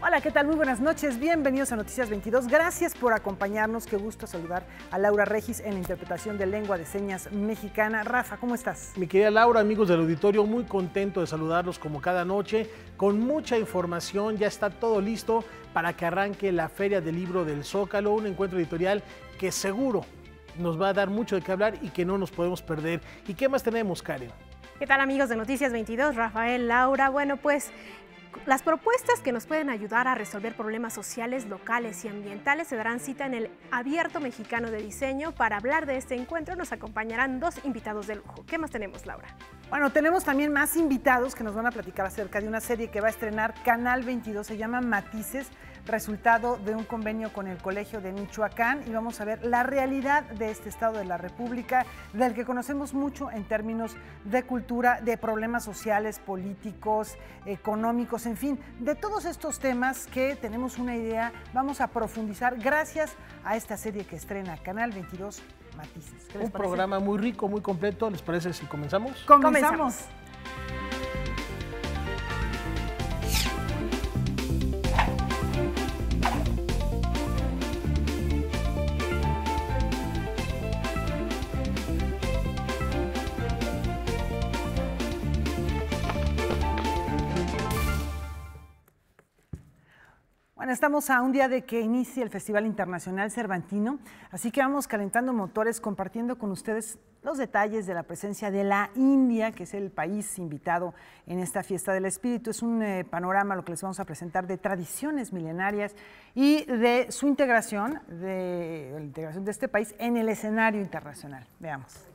Hola, ¿qué tal? Muy buenas noches, bienvenidos a Noticias 22. Gracias por acompañarnos, qué gusto saludar a Laura Regis en la interpretación de lengua de señas mexicana. Rafa, ¿cómo estás? Mi querida Laura, amigos del auditorio, muy contento de saludarlos como cada noche, con mucha información. Ya está todo listo para que arranque la Feria del Libro del Zócalo, un encuentro editorial que seguro nos va a dar mucho de qué hablar y que no nos podemos perder. ¿Y qué más tenemos, Karen? ¿Qué tal, amigos de Noticias 22? Rafael, Laura. Bueno, pues las propuestas que nos pueden ayudar a resolver problemas sociales, locales y ambientales se darán cita en el Abierto Mexicano de Diseño. Para hablar de este encuentro nos acompañarán dos invitados de lujo. ¿Qué más tenemos, Laura? Bueno, tenemos también más invitados que nos van a platicar acerca de una serie que va a estrenar Canal 22, se llama Matices, resultado de un convenio con el Colegio de Michoacán, y vamos a ver la realidad de este estado de la República, del que conocemos mucho en términos de cultura, de problemas sociales, políticos, económicos, en fin, de todos estos temas que tenemos una idea, vamos a profundizar gracias a esta serie que estrena Canal 22, Matices. ¿Qué les Un parece? programa muy rico, muy completo. ¿Les parece si comenzamos? Comenzamos. Bueno, estamos a un día de que inicie el Festival Internacional Cervantino, así que vamos calentando motores, compartiendo con ustedes los detalles de la presencia de la India, que es el país invitado en esta fiesta del espíritu. Es un panorama lo que les vamos a presentar de tradiciones milenarias y de su integración, de la integración de este país en el escenario internacional. Veamos.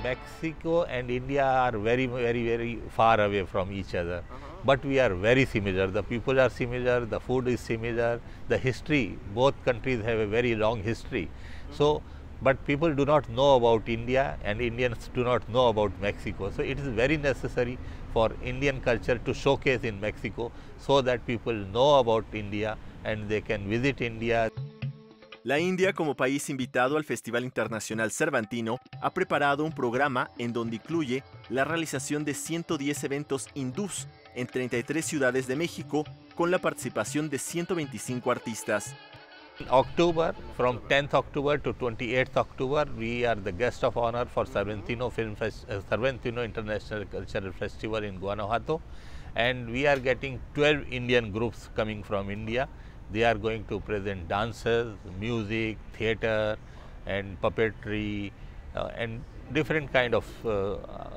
Mexico and India are very far away from each other, but we are very similar. The people are similar, the food is similar, the history, both countries have a very long history. So, but people do not know about India and Indians do not know about Mexico. So it is very necessary for Indian culture to showcase in Mexico so that people know about India and they can visit India. La India, como país invitado al Festival Internacional Cervantino, ha preparado un programa en donde incluye la realización de 110 eventos hindús en 33 ciudades de México, con la participación de 125 artistas. October, from 10th October to 28th October, we are the guest of honor for Cervantino Cervantino International Cultural Festival in Guanajuato, and we are getting 12 Indian groups coming from India. They are going to present dances, music, theatre and puppetry and different kind of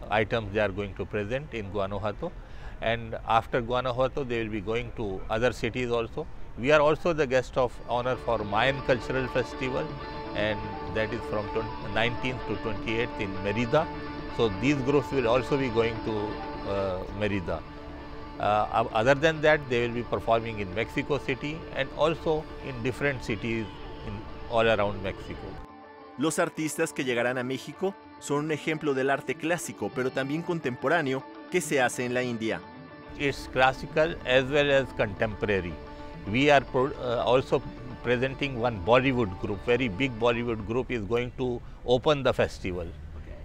items they are going to present in Guanajuato. And after Guanajuato, they will be going to other cities also. We are also the guest of honor for Mayan Cultural Festival, and that is from 19th to 28th in Merida. So these groups will also be going to Merida. Other than that, they will be performing in Mexico City and also in different cities all around Mexico. Los artistas que llegarán a México son un ejemplo del arte clásico, pero también contemporáneo, que se hace en la India. It's classical as well as contemporary. We are also presenting one Bollywood group, very big Bollywood group is going to open the festival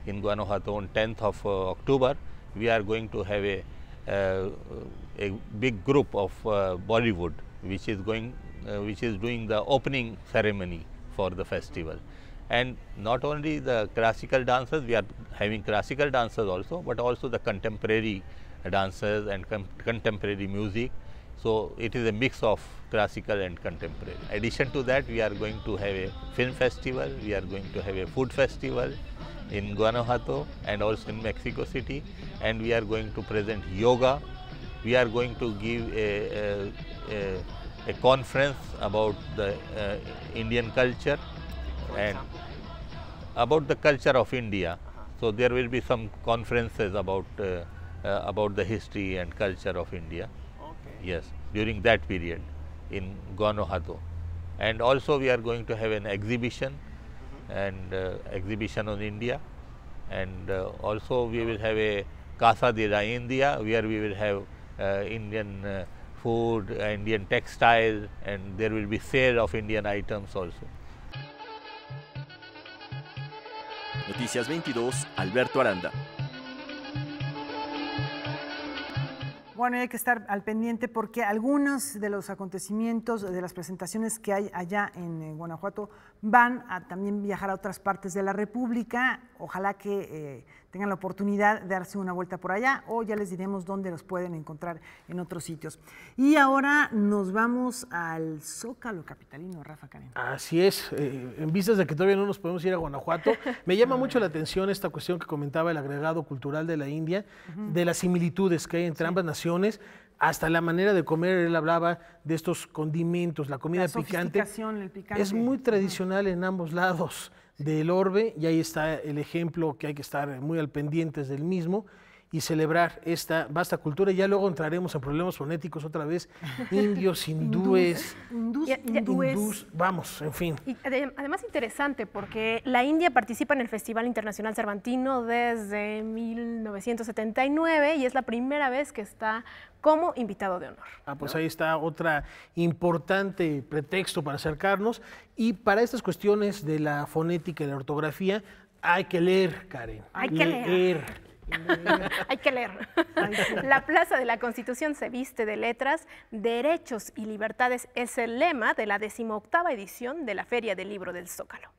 in Guanajuato on 10th of October. We are going to have a big group of Bollywood which is doing the opening ceremony for the festival. And not only the classical dancers, we are having classical dancers also, but also the contemporary dancers and contemporary music. So it is a mix of classical and contemporary. In addition to that, we are going to have a film festival, we are going to have a food festival in Guanajuato and also in Mexico City, and we are going to present yoga. We are going to give a conference about the Indian culture and about the culture of India. So there will be some conferences about the history and culture of India. Yes, during that period in Guanajuato. And also we are going to have an exhibition and exhibition on India, and also we will have a Casa de la India, where we will have Indian food, Indian textile, and there will be sale of Indian items also. Noticias 22, Alberto Aranda. Bueno, hay que estar al pendiente porque algunos de los acontecimientos, de las presentaciones que hay allá en Guanajuato, van a también viajar a otras partes de la República. Ojalá que tengan la oportunidad de darse una vuelta por allá, o ya les diremos dónde los pueden encontrar en otros sitios. Y ahora nos vamos al Zócalo capitalino, Rafa, Karen. Así es, en vistas de que todavía no nos podemos ir a Guanajuato, me llama mucho la atención esta cuestión que comentaba el agregado cultural de la India, de las similitudes que hay entre ambas naciones, hasta la manera de comer. Él hablaba de estos condimentos, la comida picante. El picante es muy tradicional en ambos lados del orbe, y ahí está el ejemplo que hay que estar muy al pendientes del mismo y celebrar esta vasta cultura. Y ya luego entraremos en problemas fonéticos otra vez, indios, hindúes, vamos, en fin. Y además interesante porque la India participa en el Festival Internacional Cervantino desde 1979 y es la primera vez que está como invitado de honor. Pues ahí está otra importante pretexto para acercarnos, y para estas cuestiones de la fonética y la ortografía hay que leer, Karen. Hay que leer. Hay que leer. La Plaza de la Constitución se viste de letras. Derechos y libertades es el lema de la 18ª edición de la Feria del Libro del Zócalo.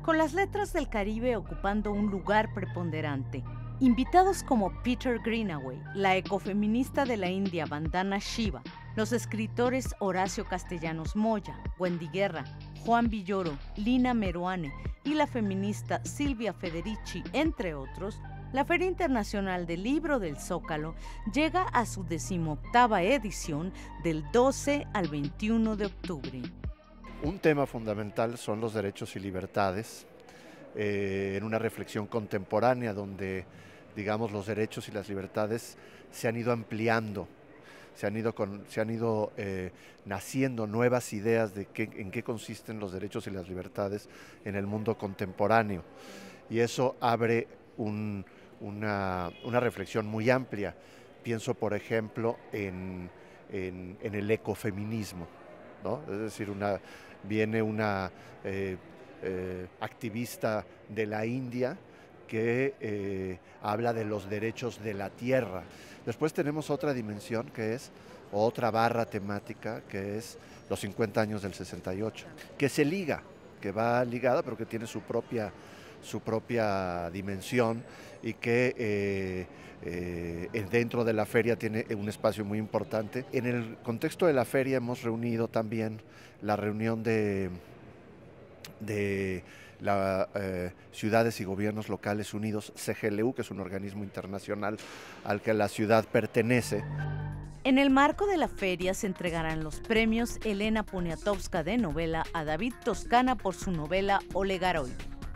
Con las letras del Caribe ocupando un lugar preponderante, invitados como Peter Greenaway, la ecofeminista de la India Vandana Shiva, los escritores Horacio Castellanos Moya, Wendy Guerra, Juan Villoro, Lina Meruane y la feminista Silvia Federici, entre otros, la Feria Internacional del Libro del Zócalo llega a su 18ª edición del 12 al 21 de octubre. Un tema fundamental son los derechos y libertades, en una reflexión contemporánea donde, digamos, los derechos y las libertades se han ido ampliando, se han ido naciendo nuevas ideas de en qué consisten los derechos y las libertades en el mundo contemporáneo. Y eso abre una reflexión muy amplia. Pienso, por ejemplo, en el ecofeminismo, ¿no? Es decir, viene una activista de la India que habla de los derechos de la tierra. Después tenemos otra dimensión que es otra barra temática, que es los 50 años del 68, que va ligada, pero que tiene su propia dimensión, y que dentro de la feria tiene un espacio muy importante. En el contexto de la feria hemos reunido también la reunión de Ciudades y Gobiernos Locales Unidos, CGLU, que es un organismo internacional al que la ciudad pertenece. En el marco de la feria se entregarán los premios Elena Poniatowska de novela a David Toscana por su novela Olegaroid,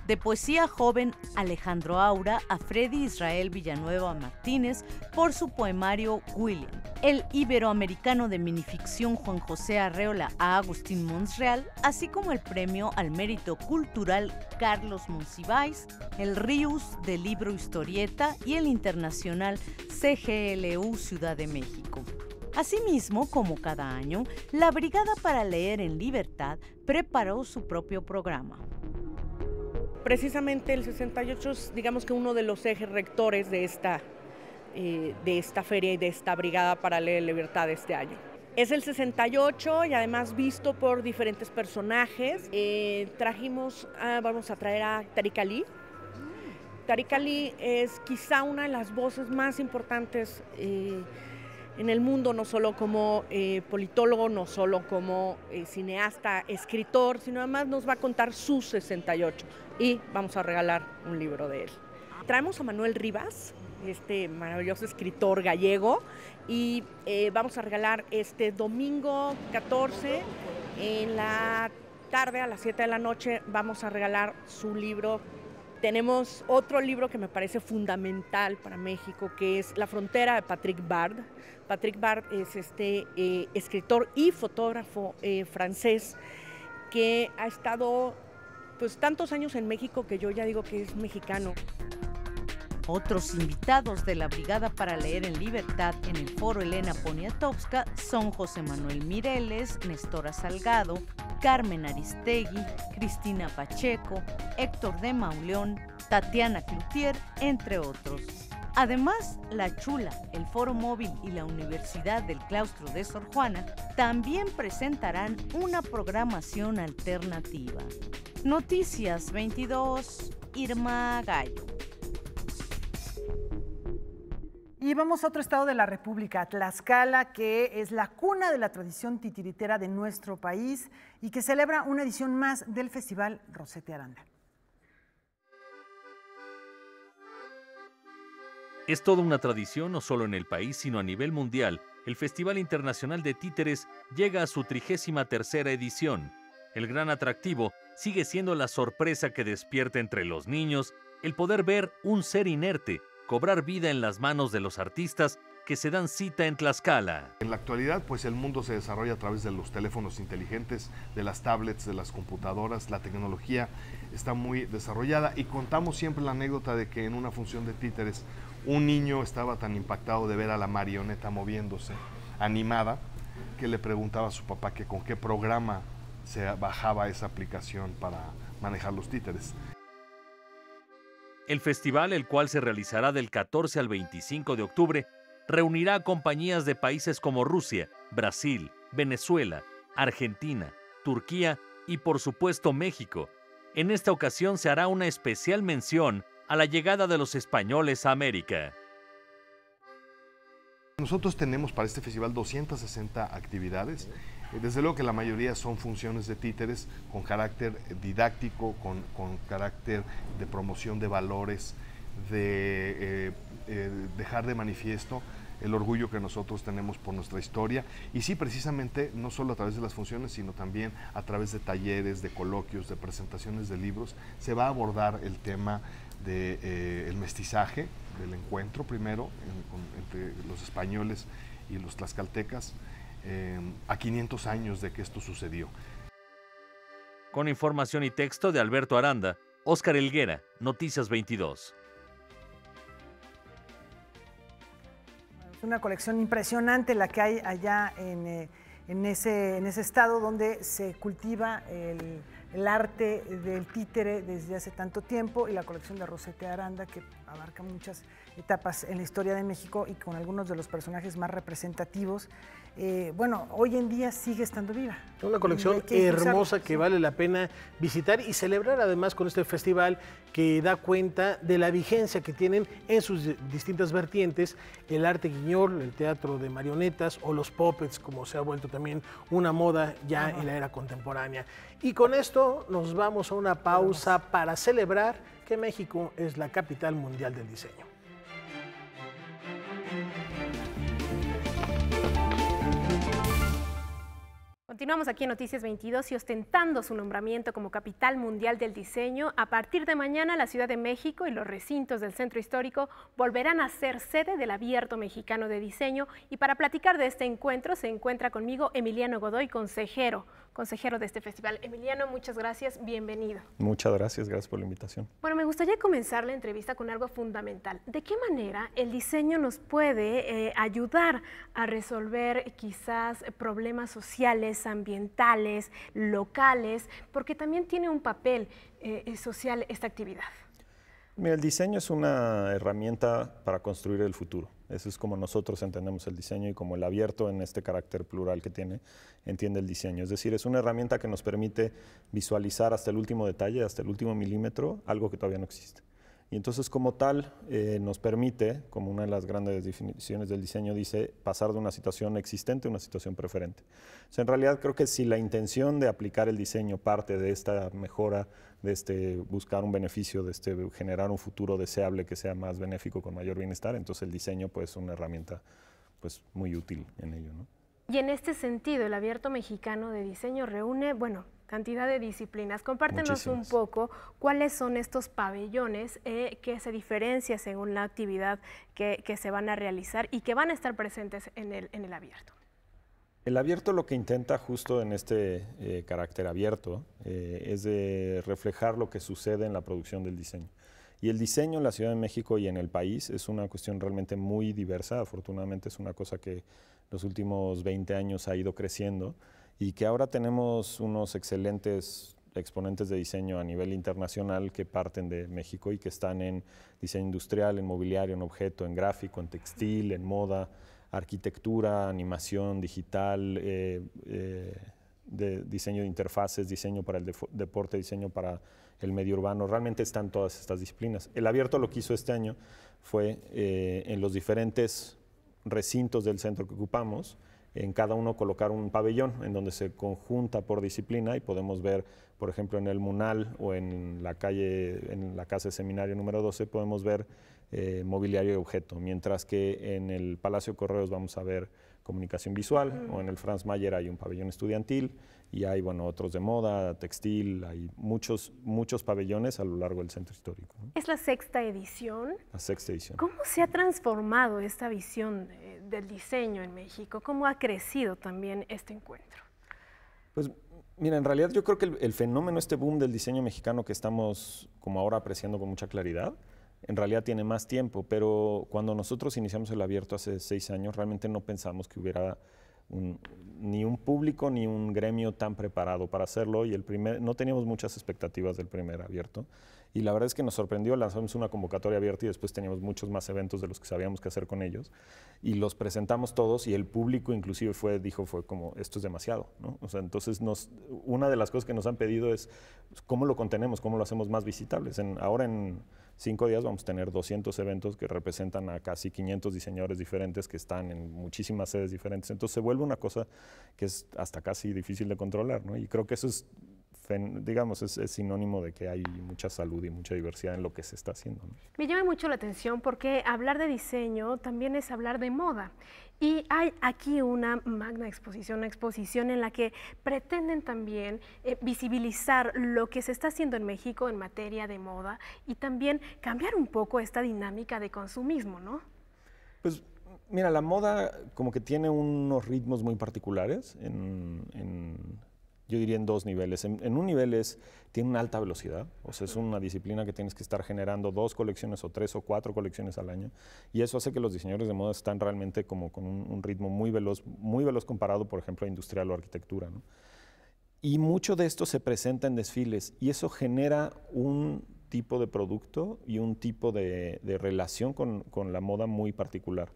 de poesía joven Alejandro Aura a Freddy Israel Villanueva Martínez por su poemario William, el iberoamericano de minificción Juan José Arreola a Agustín Monsreal, así como el premio al mérito cultural Carlos Monsiváis, el Rius del libro Historieta y el internacional CGLU Ciudad de México. Asimismo, como cada año, la Brigada para Leer en Libertad preparó su propio programa. Precisamente el 68 es, digamos, que uno de los ejes rectores de esta feria y de esta Brigada para Leer en Libertad de este año. Es el 68 y además visto por diferentes personajes. Vamos a traer a Tariq Ali. Tariq Ali es quizá una de las voces más importantes en el mundo, no solo como politólogo, no solo como cineasta, escritor, sino además nos va a contar su 68 y vamos a regalar un libro de él. Traemos a Manuel Rivas, este maravilloso escritor gallego, y vamos a regalar este domingo 14 en la tarde, a las 7 de la noche, vamos a regalar su libro. Tenemos otro libro que me parece fundamental para México, que es La Frontera, de Patrick Bard. Patrick Bard es escritor y fotógrafo francés que ha estado pues tantos años en México que yo ya digo que es mexicano. Otros invitados de la Brigada para Leer en Libertad en el Foro Elena Poniatowska son José Manuel Mireles, Nestora Salgado, Carmen Aristegui, Cristina Pacheco, Héctor de Mauleón, Tatiana Cloutier, entre otros. Además, La Chula, el Foro Móvil y la Universidad del Claustro de Sor Juana también presentarán una programación alternativa. Noticias 22, Irma Gallo. Y vamos a otro estado de la República, Tlaxcala, que es la cuna de la tradición titiritera de nuestro país y que celebra una edición más del Festival Rosete Aranda. Es toda una tradición no solo en el país, sino a nivel mundial. El Festival Internacional de Títeres llega a su 33ª edición. El gran atractivo sigue siendo la sorpresa que despierta entre los niños el poder ver un ser inerte cobrar vida en las manos de los artistas que se dan cita en Tlaxcala. En la actualidad, pues el mundo se desarrolla a través de los teléfonos inteligentes, de las tablets, de las computadoras. La tecnología está muy desarrollada y contamos siempre la anécdota de que en una función de títeres un niño estaba tan impactado de ver a la marioneta moviéndose, animada, que le preguntaba a su papá que con qué programa se bajaba esa aplicación para manejar los títeres. El festival, el cual se realizará del 14 al 25 de octubre, reunirá a compañías de países como Rusia, Brasil, Venezuela, Argentina, Turquía y por supuesto México. En esta ocasión se hará una especial mención a la llegada de los españoles a América. Nosotros tenemos para este festival 260 actividades. Desde luego que la mayoría son funciones de títeres con carácter didáctico, con carácter de promoción de valores, de dejar de manifiesto el orgullo que nosotros tenemos por nuestra historia. Y sí, precisamente, no solo a través de las funciones, sino también a través de talleres, de coloquios, de presentaciones de libros, se va a abordar el tema del mestizaje, del encuentro primero entre los españoles y los tlaxcaltecas, a 500 años de que esto sucedió. Con información y texto de Alberto Aranda, Óscar Helguera, Noticias 22. Es una colección impresionante la que hay allá en ese estado donde se cultiva el arte del títere desde hace tanto tiempo, y la colección de Rosete Aranda, que abarca muchas etapas en la historia de México y con algunos de los personajes más representativos. Bueno, hoy en día sigue estando viva. Una colección hermosa que vale la pena visitar y celebrar además con este festival que da cuenta de la vigencia que tienen en sus distintas vertientes, el arte guiñol, el teatro de marionetas o los puppets, como se ha vuelto también una moda ya en la era contemporánea. Y con esto nos vamos a una pausa para celebrar que México es la capital mundial del diseño. Continuamos aquí en Noticias 22 y ostentando su nombramiento como capital mundial del diseño, a partir de mañana la Ciudad de México y los recintos del Centro Histórico volverán a ser sede del Abierto Mexicano de Diseño, y para platicar de este encuentro se encuentra conmigo Emiliano Godoy, consejero de este festival. Emiliano, muchas gracias, bienvenido. Muchas gracias por la invitación. Bueno, me gustaría comenzar la entrevista con algo fundamental. ¿De qué manera el diseño nos puede ayudar a resolver quizás problemas sociales, ambientales, locales, porque también tiene un papel social esta actividad? Mira, el diseño es una herramienta para construir el futuro. Eso es como nosotros entendemos el diseño, y como el abierto, en este carácter plural que tiene, entiende el diseño. Es decir, es una herramienta que nos permite visualizar hasta el último detalle, hasta el último milímetro, algo que todavía no existe. Y entonces, como tal, nos permite, como una de las grandes definiciones del diseño dice, pasar de una situación existente a una situación preferente. O sea, en realidad creo que si la intención de aplicar el diseño parte de esta mejora, de buscar un beneficio, de generar un futuro deseable que sea más benéfico, con mayor bienestar, entonces el diseño pues, es una herramienta pues, muy útil en ello, ¿no? Y en este sentido, el Abierto Mexicano de Diseño reúne, bueno, cantidad de disciplinas. Compártenos un poco cuáles son estos pabellones que se diferencian según la actividad que se van a realizar y que van a estar presentes en el abierto. El abierto lo que intenta justo en este carácter abierto es de reflejar lo que sucede en la producción del diseño. Y el diseño en la Ciudad de México y en el país es una cuestión realmente muy diversa. Afortunadamente es una cosa que los últimos 20 años ha ido creciendo, y que ahora tenemos unos excelentes exponentes de diseño a nivel internacional que parten de México y que están en diseño industrial, en mobiliario, en objeto, en gráfico, en textil, en moda, arquitectura, animación digital, de diseño de interfaces, diseño para el deporte, diseño para el medio urbano. Realmente están todas estas disciplinas. El abierto lo que hizo este año fue en los diferentes recintos del centro que ocupamos, en cada uno colocar un pabellón en donde se conjunta por disciplina y podemos ver, por ejemplo, en el Munal o en la calle, en la Casa de Seminario número 12, podemos ver mobiliario y objeto, mientras que en el Palacio Correos vamos a ver comunicación visual, o en el Franz Mayer hay un pabellón estudiantil y hay, bueno, otros de moda, textil, hay muchos pabellones a lo largo del centro histórico, ¿no? Es la 6ª edición. La 6ª edición. ¿Cómo se ha transformado esta visión del diseño en México? ¿Cómo ha crecido también este encuentro? Pues mira, en realidad yo creo que el fenómeno, este boom del diseño mexicano que estamos como ahora apreciando con mucha claridad, en realidad tiene más tiempo, pero cuando nosotros iniciamos el abierto hace 6 años, realmente no pensamos que hubiera ni un público ni un gremio tan preparado para hacerlo, y no teníamos muchas expectativas del primer abierto, y la verdad es que nos sorprendió. Lanzamos una convocatoria abierta y después teníamos muchos más eventos de los que sabíamos qué hacer con ellos, y los presentamos todos, y el público inclusive fue como, esto es demasiado, ¿no? O sea, entonces una de las cosas que nos han pedido es cómo lo contenemos, cómo lo hacemos más visitables. Ahora en 5 días vamos a tener 200 eventos que representan a casi 500 diseñadores diferentes que están en muchísimas sedes diferentes. Entonces se vuelve una cosa que es hasta casi difícil de controlar, ¿no? Y creo que eso es, digamos, es sinónimo de que hay mucha salud y mucha diversidad en lo que se está haciendo, ¿no? Me llama mucho la atención porque hablar de diseño también es hablar de moda. Y hay aquí una magna exposición, una exposición en la que pretenden también visibilizar lo que se está haciendo en México en materia de moda y también cambiar un poco esta dinámica de consumismo, ¿no? Pues mira, la moda como que tiene unos ritmos muy particulares, yo diría en 2 niveles. En un nivel tiene una alta velocidad, o sea, es una disciplina que tienes que estar generando 2 colecciones o 3 o 4 colecciones al año, y eso hace que los diseñadores de moda están realmente como con un ritmo muy veloz comparado, por ejemplo, a industrial o arquitectura, ¿no? Y mucho de esto se presenta en desfiles, y eso genera un tipo de producto y un tipo de relación con la moda muy particular,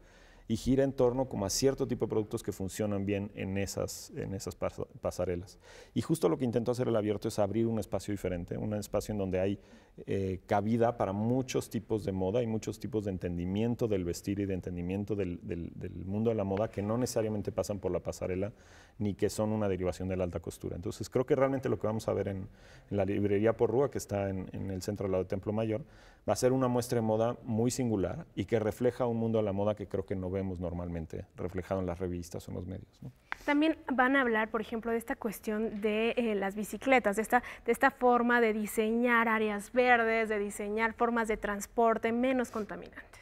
y gira en torno como a cierto tipo de productos que funcionan bien en esas pasarelas. Y justo lo que intentó hacer el abierto es abrir un espacio diferente, un espacio en donde hay cabida para muchos tipos de moda y muchos tipos de entendimiento del vestir y de entendimiento del mundo de la moda que no necesariamente pasan por la pasarela ni que son una derivación de la alta costura. Entonces creo que realmente lo que vamos a ver en la librería Porrúa, que está en el centro al lado de Templo Mayor, va a ser una muestra de moda muy singular y que refleja un mundo de la moda que creo que no vemos normalmente reflejado en las revistas o en los medios, ¿no? También van a hablar, por ejemplo, de esta cuestión de las bicicletas, de esta forma de diseñar áreas verdes, de diseñar formas de transporte menos contaminantes.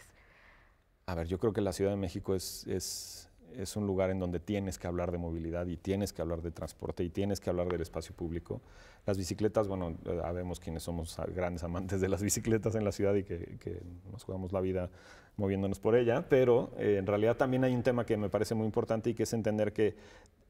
A ver, yo creo que la Ciudad de México es un lugar en donde tienes que hablar de movilidad y tienes que hablar de transporte y tienes que hablar del espacio público. Las bicicletas, bueno, sabemos quienes somos grandes amantes de las bicicletas en la ciudad y que nos jugamos la vida moviéndonos por ella, pero en realidad también hay un tema que me parece muy importante y que es entender que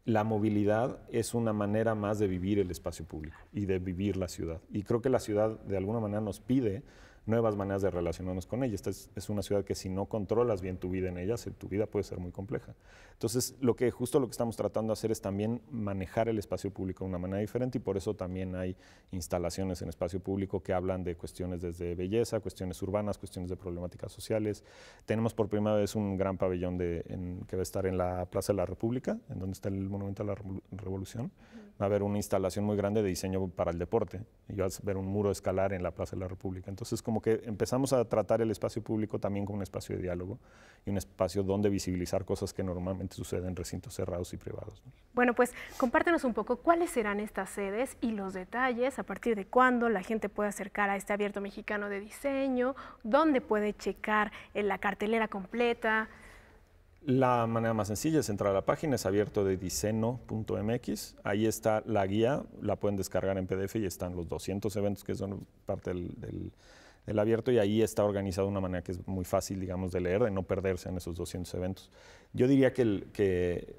la movilidad es una manera más de vivir el espacio público y de vivir la ciudad. Y creo que la ciudad de alguna manera nos pide nuevas maneras de relacionarnos con ella. Esta es una ciudad que si no controlas bien tu vida en ella, tu vida puede ser muy compleja. Entonces, justo lo que estamos tratando de hacer es también manejar el espacio público de una manera diferente, y por eso también hay instalaciones en espacio público que hablan de cuestiones desde belleza, cuestiones urbanas, cuestiones de problemáticas sociales. Tenemos por primera vez un gran pabellón que va a estar en la Plaza de la República, en donde está el Monumento a la Revolución. Va a haber una instalación muy grande de diseño para el deporte, y va a ver un muro escalar en la Plaza de la República. Entonces, como que empezamos a tratar el espacio público también como un espacio de diálogo y un espacio donde visibilizar cosas que normalmente suceden en recintos cerrados y privados, ¿no? Bueno, pues compártenos un poco cuáles serán estas sedes y los detalles, a partir de cuándo la gente puede acercar a este abierto mexicano de diseño, dónde puede checar la cartelera completa. La manera más sencilla es entrar a la página, es abiertodediceno.mx. Ahí está la guía, la pueden descargar en PDF y están los 200 eventos que son parte del abierto, y ahí está organizado de una manera que es muy fácil, digamos, de leer, de no perderse en esos 200 eventos. Yo diría que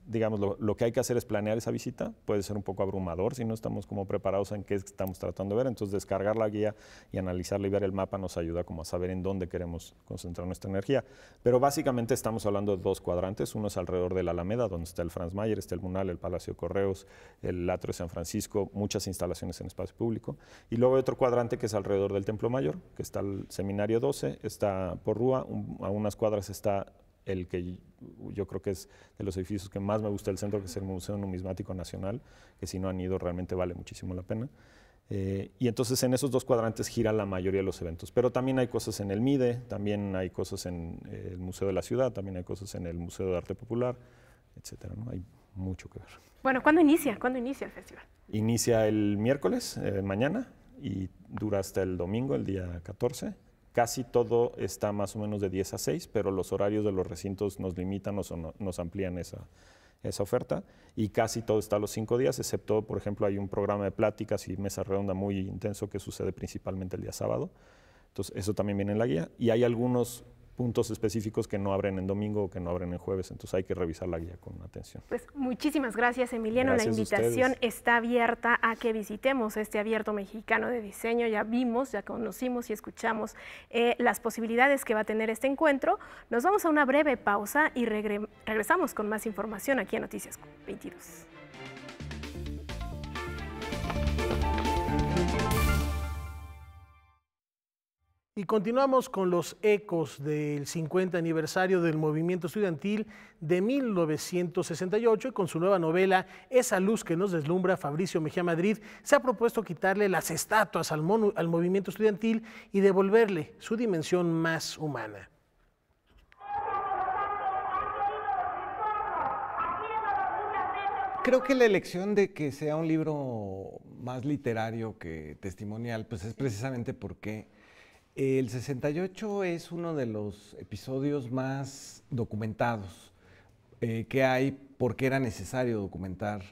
digamos, lo que hay que hacer es planear esa visita. Puede ser un poco abrumador si no estamos como preparados en qué estamos tratando de ver. Entonces, descargar la guía y analizarla y ver el mapa nos ayuda como a saber en dónde queremos concentrar nuestra energía. Pero básicamente estamos hablando de 2 cuadrantes. Uno es alrededor de la Alameda, donde está el Franz Mayer, está el Munal, el Palacio de Correos, el Atrio de San Francisco, muchas instalaciones en espacio público. Y luego hay otro cuadrante que es alrededor del Templo Mayor, que está el Seminario 12, está por Rúa, a unas cuadras está el que yo creo que es de los edificios que más me gusta del centro, que es el Museo Numismático Nacional, que si no han ido realmente vale muchísimo la pena. Y entonces en esos 2 cuadrantes gira la mayoría de los eventos. Pero también hay cosas en el MIDE, también hay cosas en el Museo de la Ciudad, también hay cosas en el Museo de Arte Popular, etcétera, ¿no? Hay mucho que ver. Bueno, ¿cuándo inicia? ¿Cuándo inicia el festival? Inicia el miércoles, mañana, y dura hasta el domingo, el día 14. Casi todo está más o menos de 10 a 6, pero los horarios de los recintos nos limitan o nos amplían esa oferta, y casi todo está a los 5 días, excepto, por ejemplo, hay un programa de pláticas y mesa redonda muy intenso que sucede principalmente el día sábado. Entonces, eso también viene en la guía, y hay algunos puntos específicos que no abren en domingo o que no abren en jueves, entonces hay que revisar la guía con atención. Pues muchísimas gracias, Emiliano. Gracias, la invitación está abierta a que visitemos este Abierto Mexicano de Diseño. Ya vimos, ya conocimos y escuchamos las posibilidades que va a tener este encuentro. Nos vamos a una breve pausa y regresamos con más información aquí en Noticias 22. Y continuamos con los ecos del 50 aniversario del movimiento estudiantil de 1968, y con su nueva novela Esa luz que nos deslumbra, Fabricio Mejía Madrid se ha propuesto quitarle las estatuas al movimiento estudiantil y devolverle su dimensión más humana. Creo que la elección de que sea un libro más literario que testimonial, pues es precisamente porque el 68 es uno de los episodios más documentados que hay, porque era necesario documentar.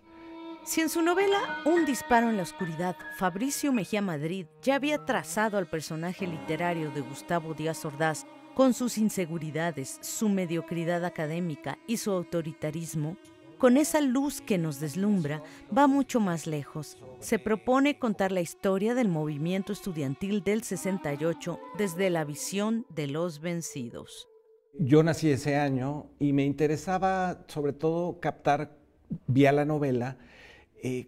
Si en su novela Un disparo en la oscuridad, Fabricio Mejía Madrid ya había trazado al personaje literario de Gustavo Díaz Ordaz con sus inseguridades, su mediocridad académica y su autoritarismo, con Esa luz que nos deslumbra va mucho más lejos. Se propone contar la historia del movimiento estudiantil del 68 desde la visión de los vencidos. Yo nací ese año y me interesaba sobre todo captar vía la novela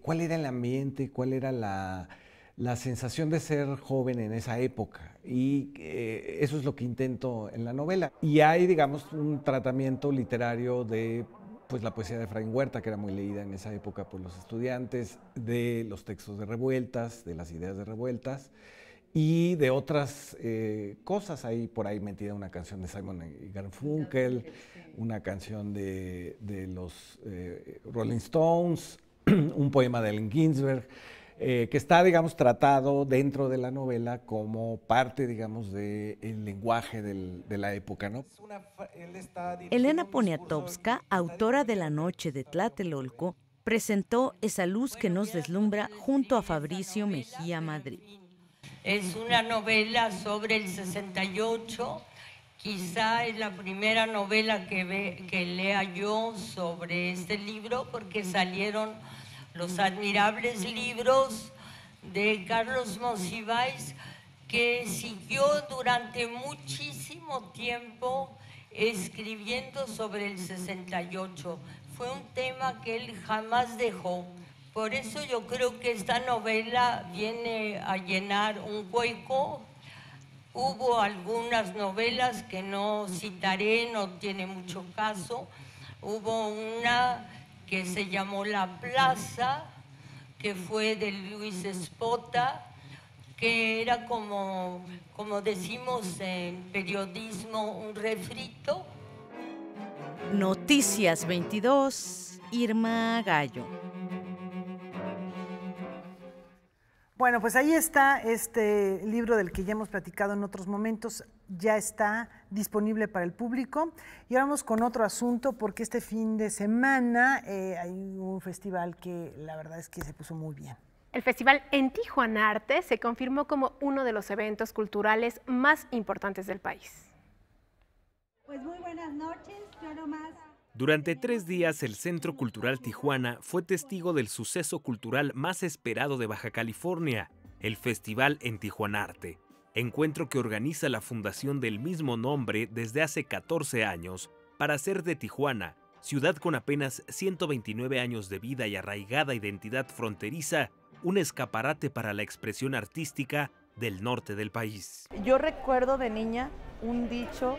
cuál era el ambiente, cuál era la sensación de ser joven en esa época, y eso es lo que intento en la novela. Y hay, digamos, un tratamiento literario de pues la poesía de Efraín Huerta, que era muy leída en esa época por los estudiantes, de los textos de revueltas, de las ideas de revueltas, y de otras cosas. Hay por ahí metida una canción de Simon y Garfunkel, una canción de los Rolling Stones, un poema de Allen Ginsberg, que está, digamos, tratado dentro de la novela como parte, digamos, del lenguaje de la época, ¿no? Elena Poniatowska, autora de La noche de Tlatelolco, presentó Esa luz que nos deslumbra junto a Fabricio Mejía Madrid. Es una novela sobre el 68, quizá es la primera novela que lea yo sobre este libro, porque salieron los admirables libros de Carlos Monsiváis, que siguió durante muchísimo tiempo escribiendo sobre el 68. Fue un tema que él jamás dejó. Por eso yo creo que esta novela viene a llenar un hueco. Hubo algunas novelas que no citaré, no tiene mucho caso. Hubo una que se llamó La Plaza, que fue de Luis Espota, que era como decimos en periodismo, un refrito. Noticias 22, Irma Gallo. Bueno, pues ahí está este libro del que ya hemos platicado en otros momentos, ya está disponible para el público. Y ahora vamos con otro asunto, porque este fin de semana hay un festival que la verdad es que se puso muy bien. El festival En Tijuana Arte se confirmó como uno de los eventos culturales más importantes del país. Pues muy buenas noches, yo nomás Durante 3 días, el Centro Cultural Tijuana fue testigo del suceso cultural más esperado de Baja California, el Festival en Tijuanarte, encuentro que organiza la fundación del mismo nombre desde hace 14 años para hacer de Tijuana, ciudad con apenas 129 años de vida y arraigada identidad fronteriza, un escaparate para la expresión artística del norte del país. Yo recuerdo de niña un dicho,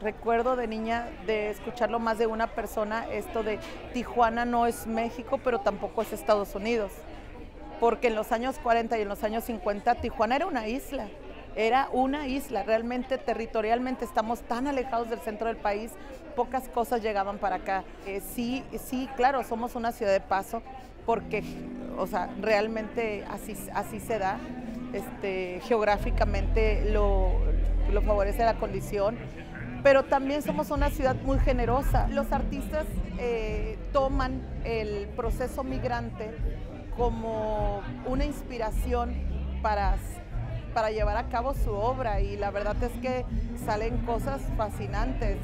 recuerdo de niña de escucharlo más de una persona, esto de Tijuana no es México, pero tampoco es Estados Unidos. Porque en los años 40 y en los años 50 Tijuana era una isla. Era una isla, realmente territorialmente estamos tan alejados del centro del país, pocas cosas llegaban para acá. Sí, claro, somos una ciudad de paso, porque, o sea, realmente así se da, geográficamente lo favorece la condición, pero también somos una ciudad muy generosa. Los artistas toman el proceso migrante como una inspiración para llevar a cabo su obra, y la verdad es que salen cosas fascinantes.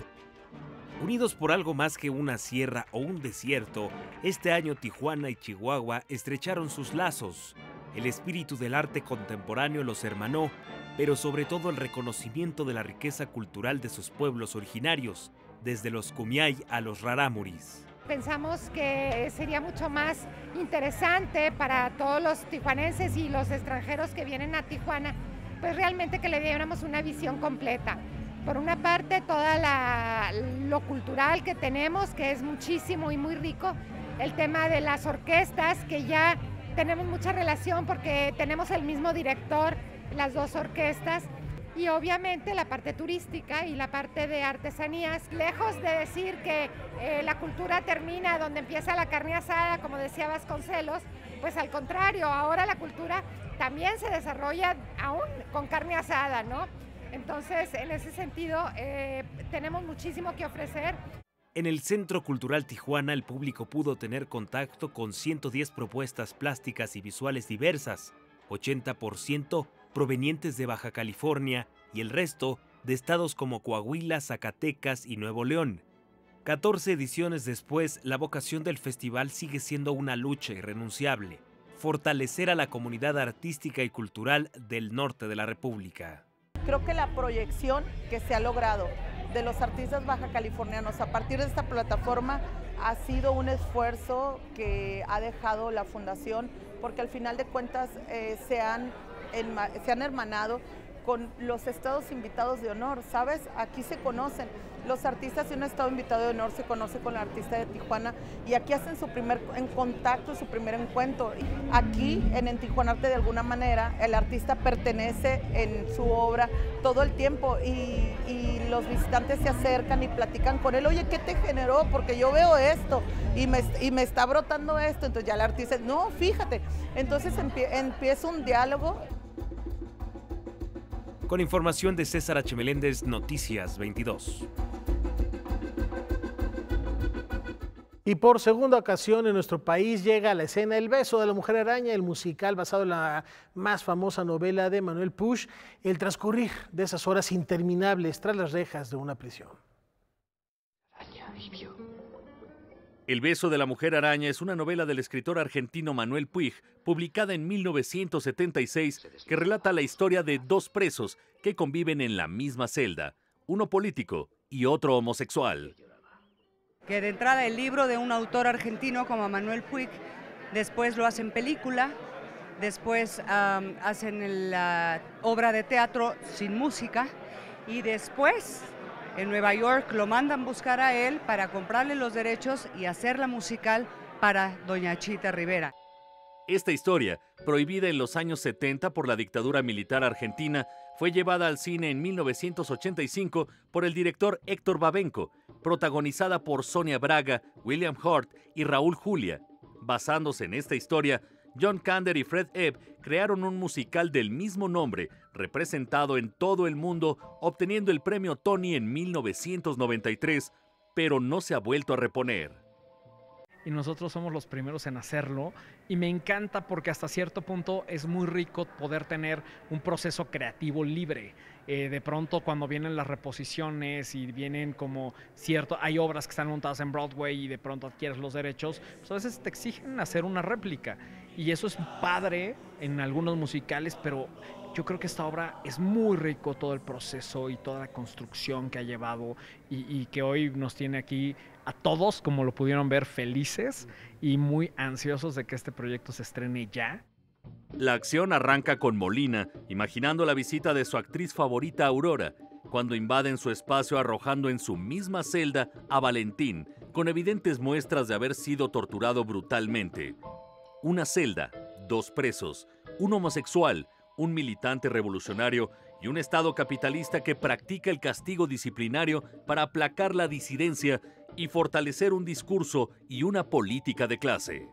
Unidos por algo más que una sierra o un desierto, este año Tijuana y Chihuahua estrecharon sus lazos. El espíritu del arte contemporáneo los hermanó, pero sobre todo el reconocimiento de la riqueza cultural de sus pueblos originarios, desde los Kumiai a los Rarámuris. Pensamos que sería mucho más interesante para todos los tijuanenses y los extranjeros que vienen a Tijuana, pues realmente que le diéramos una visión completa. Por una parte, lo cultural que tenemos, que es muchísimo y muy rico, el tema de las orquestas, que ya tenemos mucha relación porque tenemos el mismo director, las dos orquestas, y obviamente la parte turística y la parte de artesanías. Lejos de decir que la cultura termina donde empieza la carne asada, como decía Vasconcelos, pues al contrario, ahora la cultura también se desarrolla aún con carne asada, ¿no? Entonces, en ese sentido, tenemos muchísimo que ofrecer. En el Centro Cultural Tijuana, el público pudo tener contacto con 110 propuestas plásticas y visuales diversas, 80% provenientes de Baja California y el resto de estados como Coahuila, Zacatecas y Nuevo León. 14 ediciones después, la vocación del festival sigue siendo una lucha irrenunciable: fortalecer a la comunidad artística y cultural del norte de la República. Creo que la proyección que se ha logrado de los artistas baja californianos a partir de esta plataforma ha sido un esfuerzo que ha dejado la fundación, porque al final de cuentas se han hermanado con los estados invitados de honor, ¿sabes? Aquí se conocen los artistas, y un estado invitado de honor se conoce con el artista de Tijuana, y aquí hacen su primer contacto, su primer encuentro. Aquí en Tijuanarte, de alguna manera, el artista pertenece en su obra todo el tiempo, y los visitantes se acercan y platican con él: oye, ¿qué te generó? Porque yo veo esto y me está brotando esto. Entonces ya el artista, no, fíjate. Entonces empieza un diálogo. Con información de César H. Meléndez, Noticias 22. Y por segunda ocasión en nuestro país llega a la escena El beso de la mujer araña, el musical basado en la más famosa novela de Manuel Puig, el transcurrir de esas horas interminables tras las rejas de una prisión. El beso de la mujer araña es una novela del escritor argentino Manuel Puig, publicada en 1976, que relata la historia de dos presos que conviven en la misma celda, uno político y otro homosexual. Que de entrada el libro de un autor argentino como Manuel Puig, después lo hacen película, después hacen la obra de teatro sin música, y después en Nueva York lo mandan buscar a él para comprarle los derechos y hacer la musical para Doña Chita Rivera. Esta historia, prohibida en los años 70 por la dictadura militar argentina, fue llevada al cine en 1985 por el director Héctor Babenco, protagonizada por Sonia Braga, William Hurt y Raúl Julia. Basándose en esta historia, John Kander y Fred Ebb crearon un musical del mismo nombre, representado en todo el mundo, obteniendo el premio Tony en 1993, pero no se ha vuelto a reponer. Y nosotros somos los primeros en hacerlo, y me encanta porque hasta cierto punto es muy rico poder tener un proceso creativo libre. de pronto cuando vienen las reposiciones y vienen como hay obras que están montadas en Broadway y de pronto adquieres los derechos, pues a veces te exigen hacer una réplica. Y eso es padre en algunos musicales, pero yo creo que esta obra es muy rico, todo el proceso y toda la construcción que ha llevado y que hoy nos tiene aquí a todos, como lo pudieron ver, felices y muy ansiosos de que este proyecto se estrene ya. La acción arranca con Molina, imaginando la visita de su actriz favorita Aurora, cuando invaden su espacio arrojando en su misma celda a Valentín, con evidentes muestras de haber sido torturado brutalmente. Una celda, 2 presos, un homosexual, un militante revolucionario y un Estado capitalista que practica el castigo disciplinario para aplacar la disidencia y fortalecer un discurso y una política de clase.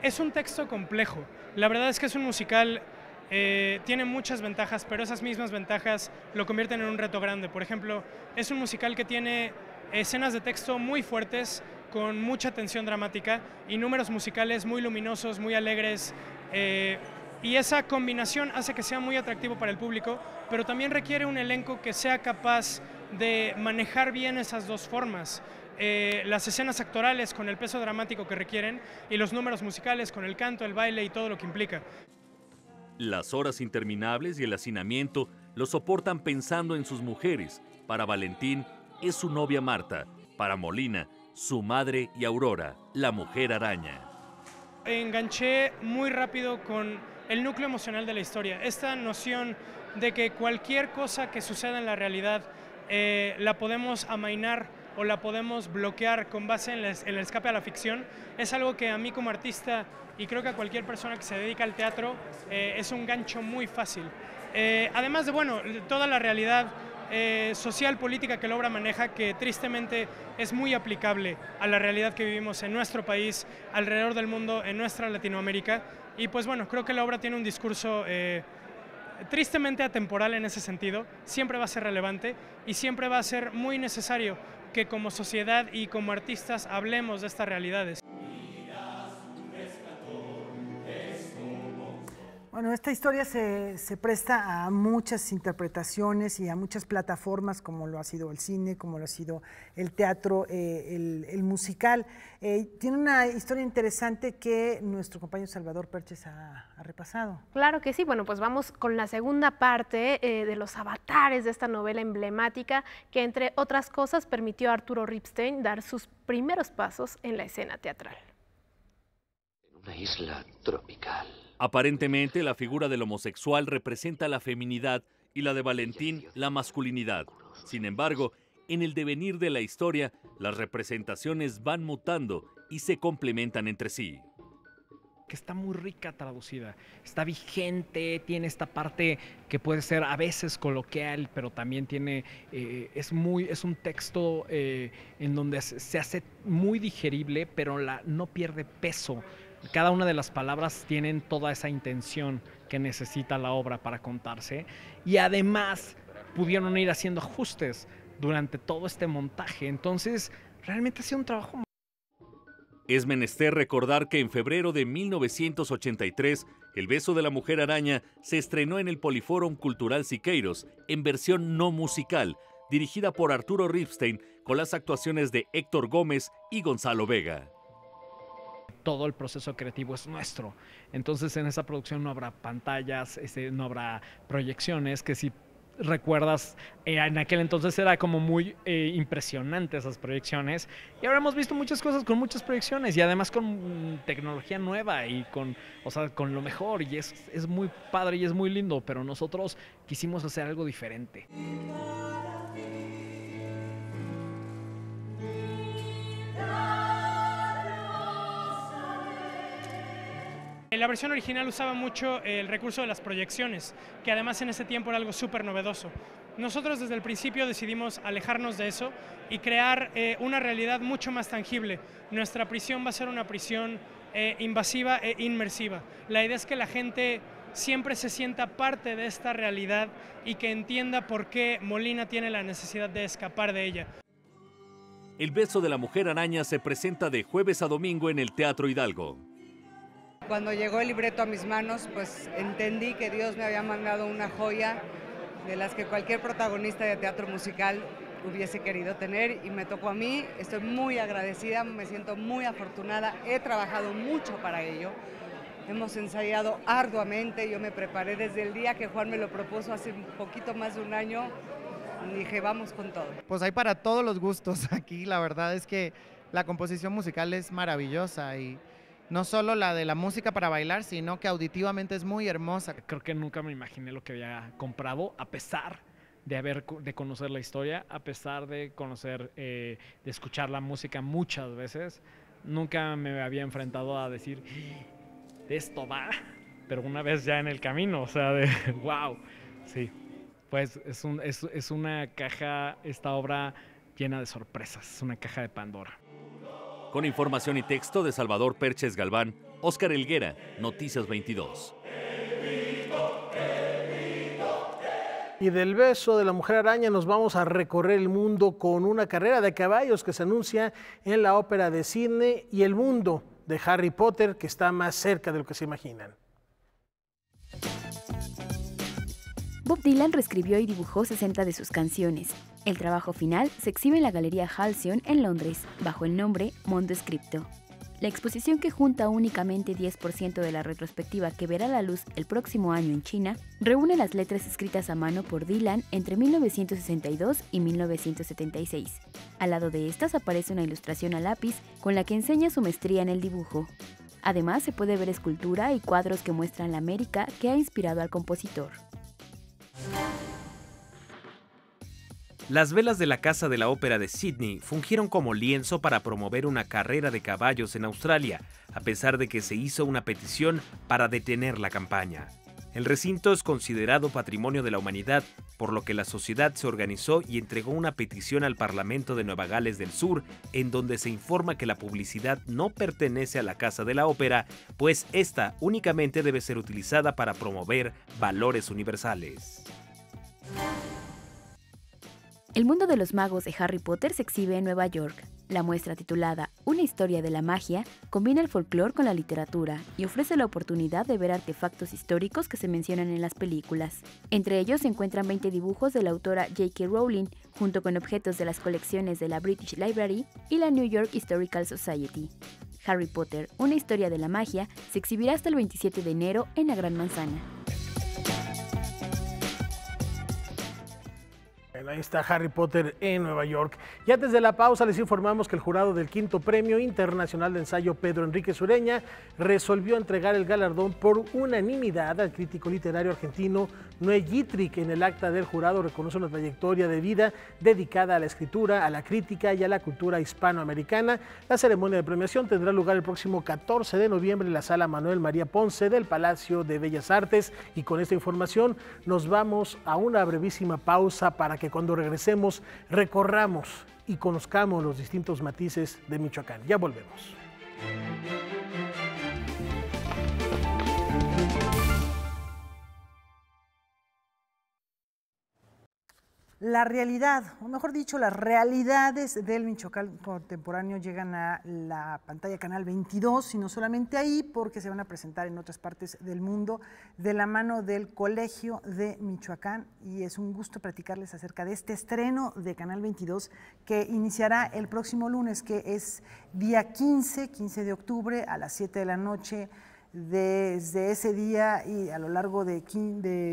Es un texto complejo. La verdad es que es un musical, tiene muchas ventajas, pero esas mismas ventajas lo convierten en un reto grande. Por ejemplo, es un musical que tiene escenas de texto muy fuertes, con mucha tensión dramática y números musicales muy luminosos, muy alegres, y esa combinación hace que sea muy atractivo para el público, pero también requiere un elenco que sea capaz de manejar bien esas dos formas. Las escenas actorales con el peso dramático que requieren y los números musicales con el canto, el baile y todo lo que implica. Las horas interminables y el hacinamiento lo soportan pensando en sus mujeres. Para Valentín es su novia Marta, para Molina, su madre y Aurora, la mujer araña. Enganché muy rápido con el núcleo emocional de la historia, esta noción de que cualquier cosa que suceda en la realidad la podemos amainar o la podemos bloquear con base en el escape a la ficción, es algo que a mí como artista y creo que a cualquier persona que se dedica al teatro es un gancho muy fácil. Además de, bueno, toda la realidad social, política que la obra maneja, que tristemente es muy aplicable a la realidad que vivimos en nuestro país, alrededor del mundo, en nuestra Latinoamérica. Y pues bueno, creo que la obra tiene un discurso tristemente atemporal en ese sentido, siempre va a ser relevante y siempre va a ser muy necesario que como sociedad y como artistas hablemos de estas realidades. Bueno, esta historia se presta a muchas interpretaciones y a muchas plataformas, como lo ha sido el cine, como lo ha sido el teatro, el musical. Tiene una historia interesante que nuestro compañero Salvador Perches ha repasado. Claro que sí. Bueno, pues vamos con la segunda parte de los avatares de esta novela emblemática que, entre otras cosas, permitió a Arturo Ripstein dar sus primeros pasos en la escena teatral. En una isla tropical. Aparentemente, la figura del homosexual representa la feminidad y la de Valentín la masculinidad. Sin embargo, en el devenir de la historia, las representaciones van mutando y se complementan entre sí. Que está muy rica traducida, está vigente, tiene esta parte que puede ser a veces coloquial, pero también tiene, es un texto en donde se hace muy digerible, pero no pierde peso. Cada una de las palabras tienen toda esa intención que necesita la obra para contarse y además pudieron ir haciendo ajustes durante todo este montaje. Entonces, realmente ha sido un trabajo. Es menester recordar que en febrero de 1983, El beso de la mujer araña se estrenó en el Poliforum Cultural Siqueiros en versión no musical, dirigida por Arturo Ripstein con las actuaciones de Héctor Gómez y Gonzalo Vega. Todo el proceso creativo es nuestro. Entonces en esa producción no habrá pantallas, no habrá proyecciones, que si recuerdas, en aquel entonces era como muy impresionante esas proyecciones. Y ahora hemos visto muchas cosas con muchas proyecciones y además con tecnología nueva y con lo mejor. Y es muy padre y es muy lindo, pero nosotros quisimos hacer algo diferente. La versión original usaba mucho el recurso de las proyecciones, que además en ese tiempo era algo súper novedoso. Nosotros desde el principio decidimos alejarnos de eso y crear una realidad mucho más tangible. Nuestra prisión va a ser una prisión invasiva e inmersiva. La idea es que la gente siempre se sienta parte de esta realidad y que entienda por qué Molina tiene la necesidad de escapar de ella. El beso de la mujer araña se presenta de jueves a domingo en el Teatro Hidalgo. Cuando llegó el libreto a mis manos, pues entendí que Dios me había mandado una joya de las que cualquier protagonista de teatro musical hubiese querido tener, y me tocó a mí. Estoy muy agradecida, me siento muy afortunada, he trabajado mucho para ello, hemos ensayado arduamente, yo me preparé desde el día que Juan me lo propuso hace un poquito más de un año, dije vamos con todo. Pues hay para todos los gustos aquí, la verdad es que la composición musical es maravillosa, y no solo la de la música para bailar, sino que auditivamente es muy hermosa. Creo que nunca me imaginé lo que había comprado, a pesar de conocer la historia, a pesar de conocer, de escuchar la música muchas veces. Nunca me había enfrentado a decir, de esto va, pero una vez ya en el camino, o sea, de wow, sí. Pues es una caja, esta obra llena de sorpresas, es una caja de Pandora. Con información y texto de Salvador Perches Galván, Óscar Helguera, Noticias 22. Y del beso de la mujer araña nos vamos a recorrer el mundo con una carrera de caballos que se anuncia en la ópera de Sydney y el mundo de Harry Potter, que está más cerca de lo que se imaginan. Bob Dylan reescribió y dibujó 60 de sus canciones. El trabajo final se exhibe en la Galería Halcyon en Londres, bajo el nombre Mondo Scripto. La exposición, que junta únicamente 10% de la retrospectiva que verá la luz el próximo año en China, reúne las letras escritas a mano por Dylan entre 1962 y 1976. Al lado de estas aparece una ilustración a lápiz con la que enseña su maestría en el dibujo. Además, se puede ver escultura y cuadros que muestran la América que ha inspirado al compositor. Las velas de la Casa de la Ópera de Sydney fungieron como lienzo para promover una carrera de caballos en Australia, a pesar de que se hizo una petición para detener la campaña. El recinto es considerado Patrimonio de la Humanidad, por lo que la sociedad se organizó y entregó una petición al Parlamento de Nueva Gales del Sur, en donde se informa que la publicidad no pertenece a la Casa de la Ópera, pues esta únicamente debe ser utilizada para promover valores universales. El mundo de los magos de Harry Potter se exhibe en Nueva York. La muestra, titulada Una historia de la magia, combina el folclore con la literatura y ofrece la oportunidad de ver artefactos históricos que se mencionan en las películas. Entre ellos se encuentran 20 dibujos de la autora J.K. Rowling, junto con objetos de las colecciones de la British Library y la New York Historical Society. Harry Potter, Una historia de la magia, se exhibirá hasta el 27 de enero en la Gran Manzana. Ahí está Harry Potter en Nueva York. Y antes de la pausa les informamos que el jurado del 5º Premio Internacional de Ensayo Pedro Enrique Sureña resolvió entregar el galardón por unanimidad al crítico literario argentino Noé Gittrich. En el acta del jurado reconoce una trayectoria de vida dedicada a la escritura, a la crítica y a la cultura hispanoamericana. La ceremonia de premiación tendrá lugar el próximo 14 de noviembre en la Sala Manuel María Ponce del Palacio de Bellas Artes. Y con esta información nos vamos a una brevísima pausa para que cuando regresemos recorramos y conozcamos los distintos matices de Michoacán. Ya volvemos. La realidad, o mejor dicho, las realidades del Michoacán contemporáneo llegan a la pantalla Canal 22, y no solamente ahí, porque se van a presentar en otras partes del mundo de la mano del Colegio de Michoacán, y es un gusto platicarles acerca de este estreno de Canal 22 que iniciará el próximo lunes, que es día 15 de octubre a las 7 de la noche. Desde ese día y a lo largo de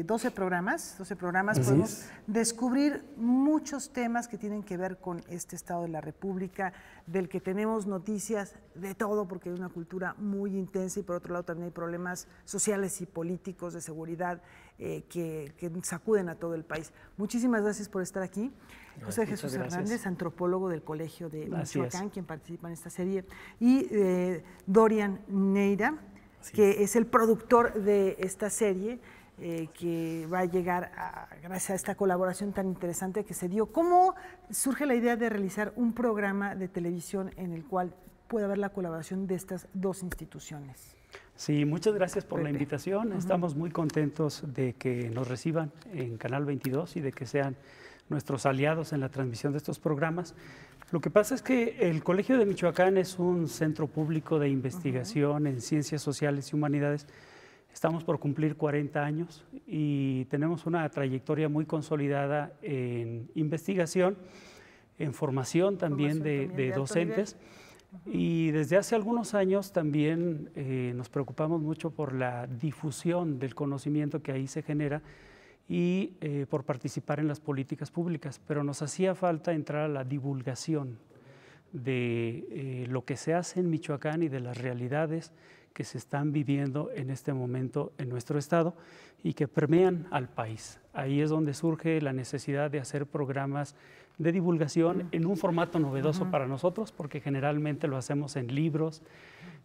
12 programas podemos descubrir muchos temas que tienen que ver con este estado de la República, del que tenemos noticias de todo, porque hay una cultura muy intensa, y por otro lado también hay problemas sociales y políticos de seguridad que sacuden a todo el país. Muchísimas gracias por estar aquí. José Jesús Hernández, antropólogo del Colegio de Michoacán, quien participa en esta serie, y Dorian Neira, que es el productor de esta serie, que va a llegar gracias a esta colaboración tan interesante que se dio. ¿Cómo surge la idea de realizar un programa de televisión en el cual pueda haber la colaboración de estas dos instituciones? Sí, muchas gracias por la invitación. Estamos muy contentos de que nos reciban en Canal 22 y de que sean nuestros aliados en la transmisión de estos programas. Lo que pasa es que el Colegio de Michoacán es un centro público de investigación en ciencias sociales y humanidades Estamos por cumplir 40 años y tenemos una trayectoria muy consolidada en investigación, en formación también de docentes. Y desde hace algunos años también nos preocupamos mucho por la difusión del conocimiento que ahí se genera y por participar en las políticas públicas, pero nos hacía falta entrar a la divulgación de lo que se hace en Michoacán y de las realidades que se están viviendo en este momento en nuestro estado y que permean al país. Ahí es donde surge la necesidad de hacer programas de divulgación en un formato novedoso para nosotros, porque generalmente lo hacemos en libros,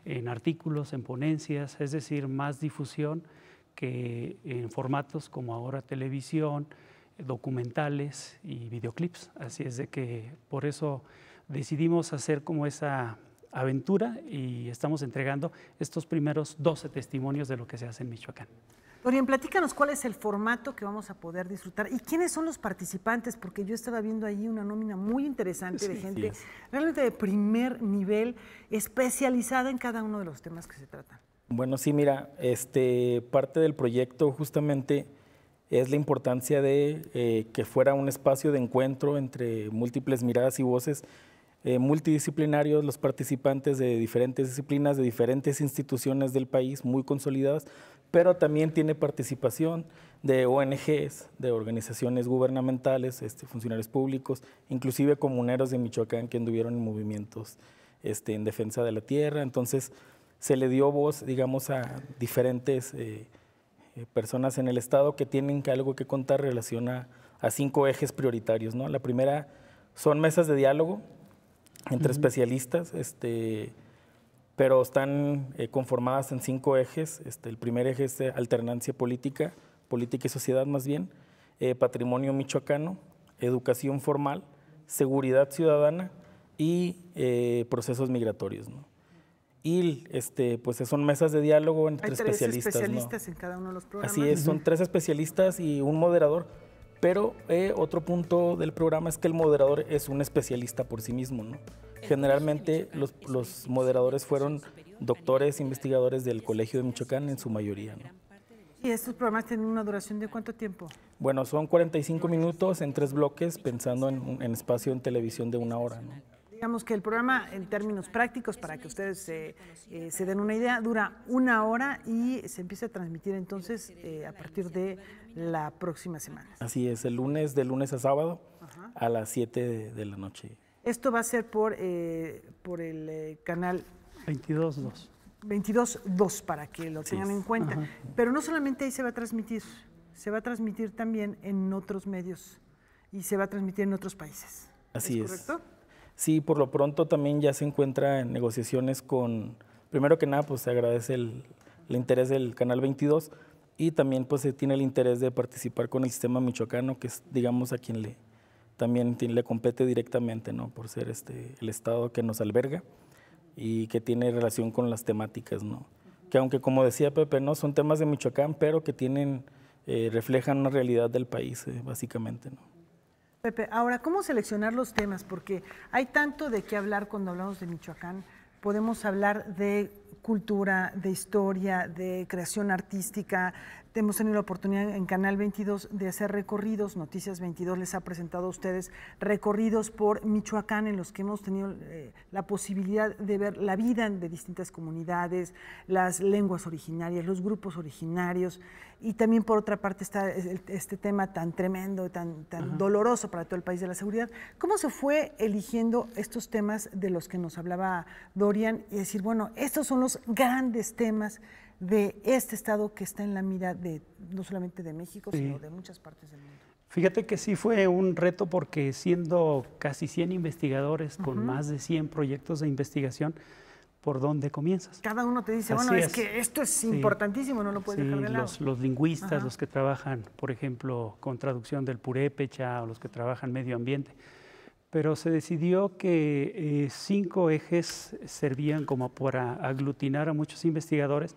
en artículos, en ponencias, es decir, más difusión que en formatos como ahora televisión, documentales y videoclips. Así es de que por eso decidimos hacer como esa aventura y estamos entregando estos primeros 12 testimonios de lo que se hace en Michoacán. Dorian, platícanos cuál es el formato que vamos a poder disfrutar y quiénes son los participantes, porque yo estaba viendo ahí una nómina muy interesante de gente realmente de primer nivel, especializada en cada uno de los temas que se tratan. Bueno, sí, mira, parte del proyecto justamente es la importancia de que fuera un espacio de encuentro entre múltiples miradas y voces multidisciplinarios, los participantes de diferentes disciplinas, de diferentes instituciones del país muy consolidadas, pero también tiene participación de ONGs, de organizaciones gubernamentales, funcionarios públicos, inclusive comuneros de Michoacán que anduvieron en movimientos en defensa de la tierra. Entonces se le dio voz, digamos, a diferentes personas en el estado que tienen algo que contar en relación a 5 ejes prioritarios, ¿no? La primera son mesas de diálogo entre especialistas, pero están conformadas en 5 ejes. El primer eje es alternancia política, política y sociedad más bien, patrimonio michoacano, educación formal, seguridad ciudadana y procesos migratorios, ¿no? Y pues son mesas de diálogo entre especialistas. Hay 3 especialistas, ¿no? En cada uno de los programas. Así es, son 3 especialistas y un moderador. Pero otro punto del programa es que el moderador es un especialista por sí mismo, ¿no? Generalmente los moderadores fueron doctores, investigadores del Colegio de Michoacán en su mayoría, ¿no? ¿Y estos programas tienen una duración de cuánto tiempo? Bueno, son 45 minutos en 3 bloques, pensando en espacio en televisión de 1 hora, ¿no? Digamos que el programa, en términos prácticos, para que ustedes se den una idea, dura 1 hora y se empieza a transmitir entonces a partir de la próxima semana. Así es, de lunes a sábado a las 7 de la noche. Esto va a ser por el canal 22.2. 22.2 para que lo tengan en cuenta. Pero no solamente ahí se va a transmitir también en otros medios y se va a transmitir en otros países. Así es. ¿Correcto? Sí, por lo pronto también ya se encuentra en negociaciones con, primero que nada, pues se agradece el interés del Canal 22 y también pues se tiene el interés de participar con el sistema michoacano, que es, digamos, a quien también le compete directamente, ¿no? Por ser el estado que nos alberga y que tiene relación con las temáticas, ¿no? Que aunque, como decía Pepe, no son temas de Michoacán, pero que reflejan una realidad del país, básicamente, ¿no? Pepe, ahora, ¿cómo seleccionar los temas? Porque hay tanto de qué hablar cuando hablamos de Michoacán. Podemos hablar de cultura, de historia, de creación artística. Hemos tenido la oportunidad en Canal 22 de hacer recorridos. Noticias 22 les ha presentado a ustedes recorridos por Michoacán en los que hemos tenido la posibilidad de ver la vida de distintas comunidades, las lenguas originarias, los grupos originarios. Y también, por otra parte, está este tema tan tremendo, tan doloroso para todo el país de la seguridad. ¿Cómo se fue eligiendo estos temas de los que nos hablaba Dorian y decir, bueno, estos son los grandes temas de este estado que está en la mira no solamente de México, sino de muchas partes del mundo? Fíjate que sí fue un reto porque siendo casi 100 investigadores con más de 100 proyectos de investigación, ¿por dónde comienzas? Cada uno te dice, bueno, es que esto es importantísimo, no lo puedes dejar de lado. Los lingüistas, los que trabajan, por ejemplo, con traducción del purépecha o los que trabajan medio ambiente. Pero se decidió que 5 ejes servían como para aglutinar a muchos investigadores.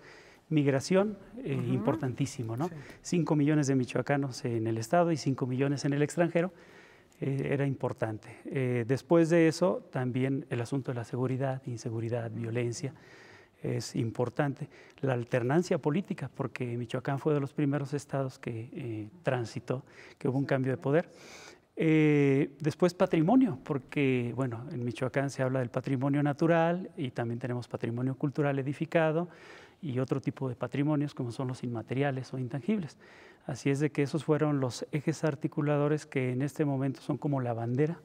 Migración, importantísimo, ¿no? 5 millones de michoacanos en el estado y 5 millones en el extranjero. Era importante. Después de eso, también el asunto de la seguridad, inseguridad, violencia. es importante. La alternancia política, porque Michoacán fue de los primeros estados que transitó, que hubo un cambio de poder. Después patrimonio, porque bueno, en Michoacán se habla del patrimonio natural y también tenemos patrimonio cultural edificado y otro tipo de patrimonios como son los inmateriales o intangibles. Así es de que esos fueron los ejes articuladores que en este momento son como la bandera,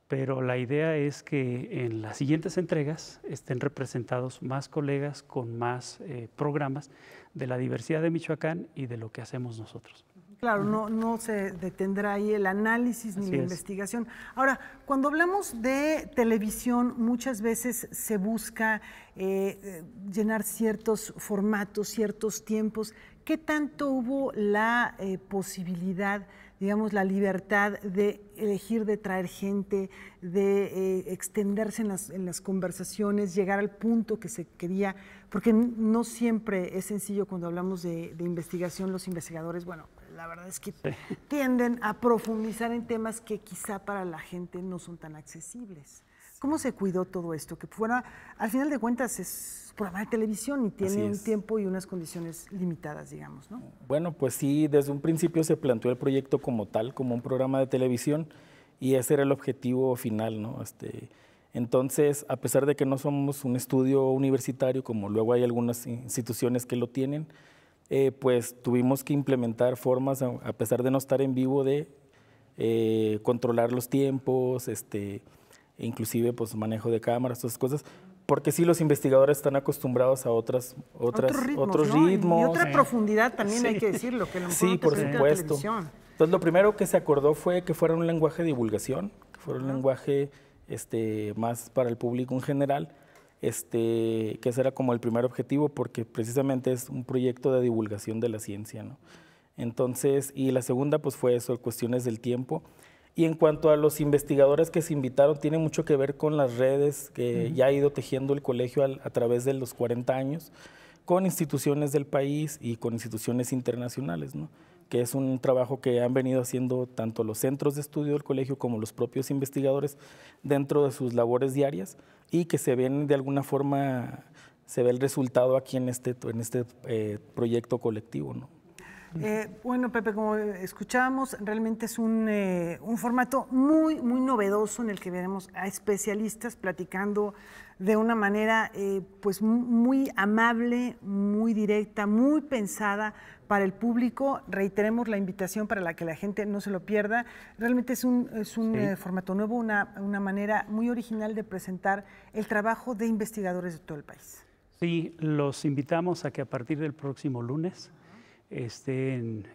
pero la idea es que en las siguientes entregas estén representados más colegas con más programas de la diversidad de Michoacán y de lo que hacemos nosotros. Claro, no se detendrá ahí el análisis ni la investigación. Ahora, cuando hablamos de televisión, muchas veces se busca llenar ciertos formatos, ciertos tiempos. ¿Qué tanto hubo la posibilidad, digamos, la libertad de elegir, de traer gente, de extenderse en las conversaciones, llegar al punto que se quería? Porque no siempre es sencillo cuando hablamos de investigación, los investigadores, bueno, la verdad es que tienden a profundizar en temas que quizá para la gente no son tan accesibles. ¿Cómo se cuidó todo esto? Que fuera, al final de cuentas, es programa de televisión y tiene un tiempo y unas condiciones limitadas, digamos, ¿no? Bueno, pues sí, desde un principio se planteó el proyecto como tal, como un programa de televisión, y ese era el objetivo final, ¿no? Entonces, a pesar de que no somos un estudio universitario, como luego hay algunas instituciones que lo tienen, pues tuvimos que implementar formas, a pesar de no estar en vivo, de controlar los tiempos, inclusive pues manejo de cámaras, todas esas cosas, porque sí los investigadores están acostumbrados a otros ritmos. Y otra profundidad también, hay que decirlo, que sí, por supuesto. Entonces lo primero que se acordó fue que fuera un lenguaje de divulgación, que fuera un lenguaje más para el público en general, que ese era como el primer objetivo, porque precisamente es un proyecto de divulgación de la ciencia, ¿no? Entonces, y la segunda pues fue eso, cuestiones del tiempo. Y en cuanto a los investigadores que se invitaron, tiene mucho que ver con las redes que ya ha ido tejiendo el colegio a través de los 40 años, con instituciones del país y con instituciones internacionales, ¿no? Que es un trabajo que han venido haciendo tanto los centros de estudio del colegio como los propios investigadores dentro de sus labores diarias, y que se ven de alguna forma, se ve el resultado aquí en este proyecto colectivo, ¿no? Bueno, Pepe, como escuchábamos, realmente es un formato muy novedoso en el que veremos a especialistas platicando de una manera pues muy amable, muy directa, muy pensada para el público. Reiteremos la invitación para que la gente no se lo pierda. Realmente es un formato nuevo, una manera muy original de presentar el trabajo de investigadores de todo el país. Sí, los invitamos a que a partir del próximo lunes estén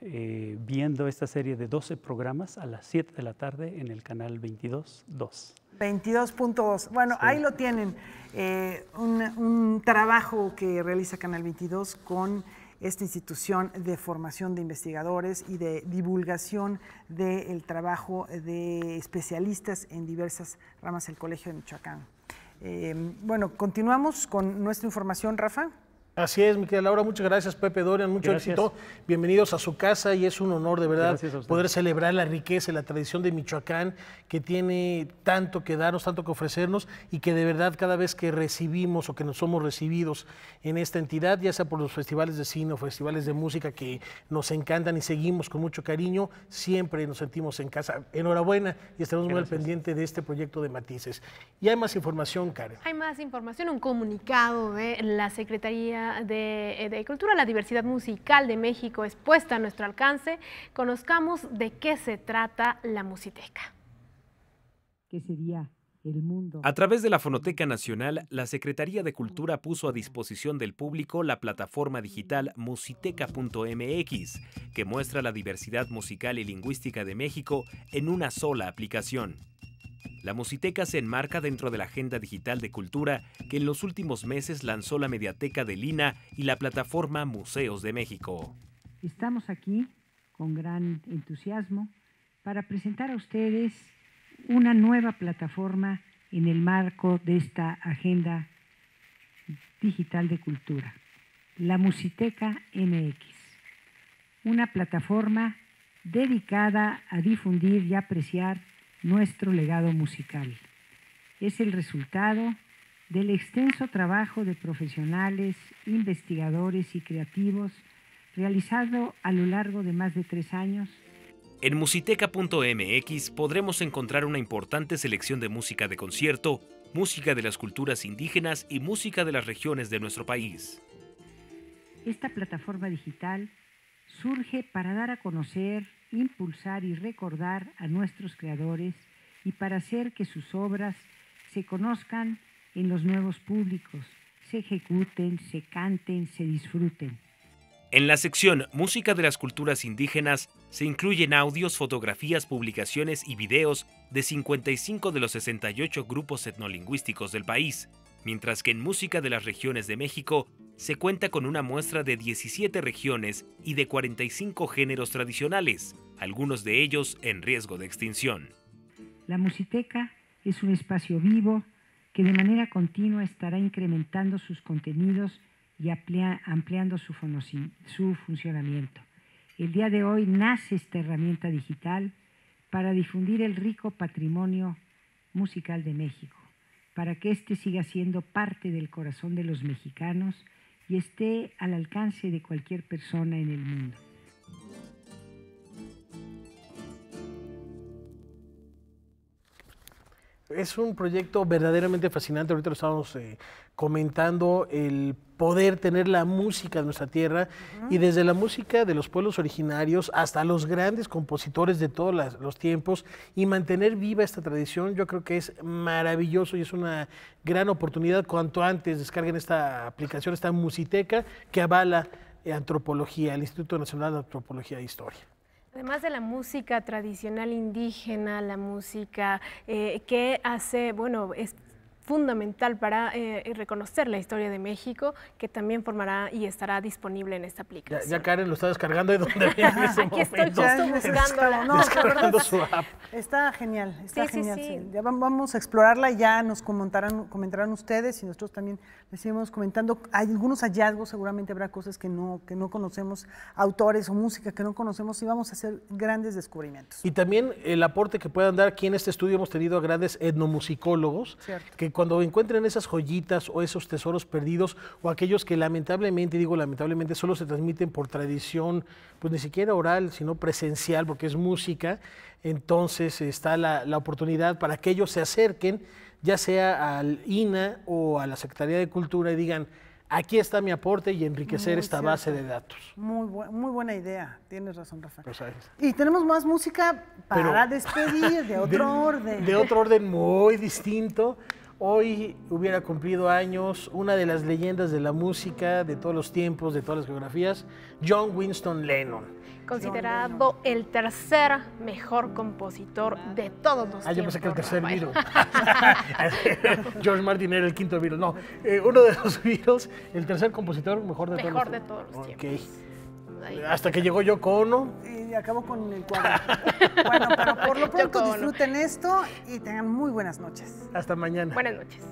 viendo esta serie de 12 programas a las 7 de la tarde en el canal 22.2. 22.2. Bueno, ahí lo tienen, un trabajo que realiza Canal 22 con esta institución de formación de investigadores y de divulgación del trabajo de especialistas en diversas ramas del Colegio de Michoacán. Bueno, continuamos con nuestra información, Rafa. Así es, mi querida Laura, muchas gracias, Pepe Dorian, mucho éxito. Bienvenidos a su casa, y es un honor de verdad poder celebrar la riqueza y la tradición de Michoacán, que tiene tanto que darnos, tanto que ofrecernos, y que de verdad cada vez que recibimos o que nos somos recibidos en esta entidad, ya sea por los festivales de cine o festivales de música que nos encantan y seguimos con mucho cariño, siempre nos sentimos en casa. Enhorabuena, y estaremos muy al pendiente de este proyecto de Matices. Y hay más información, Karen. Hay más información, un comunicado de la Secretaría de Cultura, la Diversidad Musical de México es puesta a nuestro alcance. Conozcamos de qué se trata la Musiteca. ¿Qué sería el mundo? A través de la Fonoteca Nacional, la Secretaría de Cultura puso a disposición del público la plataforma digital musiteca.mx, que muestra la diversidad musical y lingüística de México en una sola aplicación. La Musiteca se enmarca dentro de la Agenda Digital de Cultura que en los últimos meses lanzó la Mediateca del INAH y la plataforma Museos de México. Estamos aquí con gran entusiasmo para presentar a ustedes una nueva plataforma en el marco de esta Agenda Digital de Cultura, la Musiteca MX, una plataforma dedicada a difundir y apreciar nuestro legado musical. Es el resultado del extenso trabajo de profesionales, investigadores y creativos realizado a lo largo de más de 3 años. En musiteca.mx podremos encontrar una importante selección de música de concierto, música de las culturas indígenas y música de las regiones de nuestro país. Esta plataforma digital surge para dar a conocer, impulsar y recordar a nuestros creadores y para hacer que sus obras se conozcan en los nuevos públicos, se ejecuten, se canten, se disfruten. En la sección Música de las Culturas Indígenas se incluyen audios, fotografías, publicaciones y videos de 55 de los 68 grupos etnolingüísticos del país, mientras que en Música de las Regiones de México se cuenta con una muestra de 17 regiones y de 45 géneros tradicionales, algunos de ellos en riesgo de extinción. La Musiteca es un espacio vivo que de manera continua estará incrementando sus contenidos y ampliando su funcionamiento. El día de hoy nace esta herramienta digital para difundir el rico patrimonio musical de México, para que éste siga siendo parte del corazón de los mexicanos y esté al alcance de cualquier persona en el mundo. Es un proyecto verdaderamente fascinante, ahorita lo estábamos comentando, el poder tener la música de nuestra tierra y desde la música de los pueblos originarios hasta los grandes compositores de todos los tiempos y mantener viva esta tradición, yo creo que es maravilloso y es una gran oportunidad. Cuanto antes descarguen esta aplicación, esta Musiteca que avala antropología, el Instituto Nacional de Antropología e Historia. Además de la música tradicional indígena, la música que hace, bueno, es fundamental para reconocer la historia de México, que también formará y estará disponible en esta aplicación. Ya Karen lo está descargando de donde viene en ese Aquí estoy momento. justo buscándola. Descargando su app. Está genial, está genial. Sí. Ya vamos a explorarla, ya nos comentarán ustedes y nosotros también les iremos comentando. Hay algunos hallazgos, seguramente habrá cosas que no conocemos, autores o música que no conocemos y vamos a hacer grandes descubrimientos. Y también el aporte que puedan dar aquí en este estudio hemos tenido a grandes etnomusicólogos, que cuando encuentren esas joyitas o esos tesoros perdidos o aquellos que lamentablemente, digo lamentablemente, solo se transmiten por tradición, pues ni siquiera oral, sino presencial, porque es música, entonces está la oportunidad para que ellos se acerquen, ya sea al INA o a la Secretaría de Cultura y digan, aquí está mi aporte y enriquecer esta base de datos. Muy buena idea, tienes razón, Rafa. Pues y tenemos más música para despedir, de otro orden. De otro orden muy distinto. Hoy hubiera cumplido años una de las leyendas de la música de todos los tiempos, de todas las geografías, John Winston Lennon. Considerado el tercer mejor compositor de todos los tiempos. Yo pensé que el tercer Beatle. George Martin era el quinto Beatle. No, uno de los Beatles, el tercer compositor mejor de todos los tiempos. Hasta que llegó Yoko Ono. Y acabó con el cuadro. Bueno, pero por lo pronto disfruten esto y tengan muy buenas noches. Hasta mañana. Buenas noches.